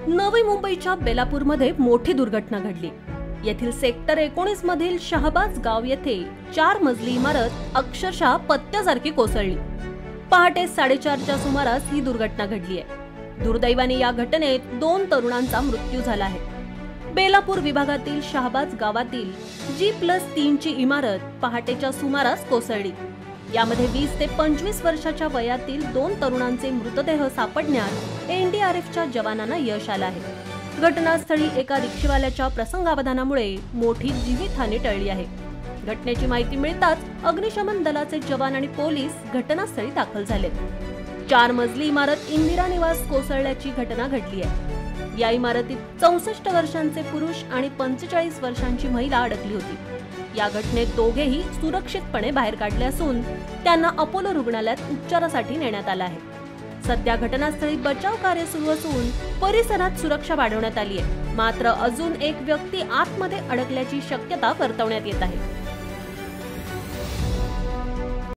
नवी मुंबईच्या बेलापूरमध्ये मोठी दुर्घटना घडली। येथील सेक्टर 19 मधील शहाबाज गाव येथे 4 मजली इमारत अक्षरशः पत्त्यासारखी कोसळली। पहाटे 4:30च्या सुमारास ही दुर्घटना घडली आहे। दुर्दैवाने या घटनेत 2 तरुणांचा मृत्यू झाला आहे। बेलापूर विभागातील शहाबाज गावातील G+3 ची इमारत पहाटेच्या सुमारास कोसळली। यामध्ये 20 ते 25 वर्षाच्या वयातील 2 तरुणांचे मृतदेह सापडण्यात NDRFच्या जवानांना यश आलं आहे। घटनास्थळी एका रिक्षावाल्याच्या प्रसंगावधानामुळे मोठी जीवितहानी टळली आहे। घटनेची माहिती मिळताच अग्निशमन दलाचे जवान आणि पोलीस घटनास्थळी दाखल झालेत। 4 मजली इमारत इंदिरा निवास कोसळल्याची घटना घडली आहे। या इमारतीत 64 वर्षांचे पुरुष आणि 45 वर्षांची महिला अडकली होती। या घटनेत दोघेही सुरक्षितपणे बाहेर काढले असून त्यांना अपोलो रुग्णालयात उपचारासाठी नेण्यात आलं आहे। सध्या घटनास्थळी बचाव कार्य सुरू असून परिसरात सुरक्षा वाढवण्यात आली आहे। मात्र अजून एक व्यक्ती आतमध्ये अडकल्याची शक्यता वर्तवण्यात येत आहे।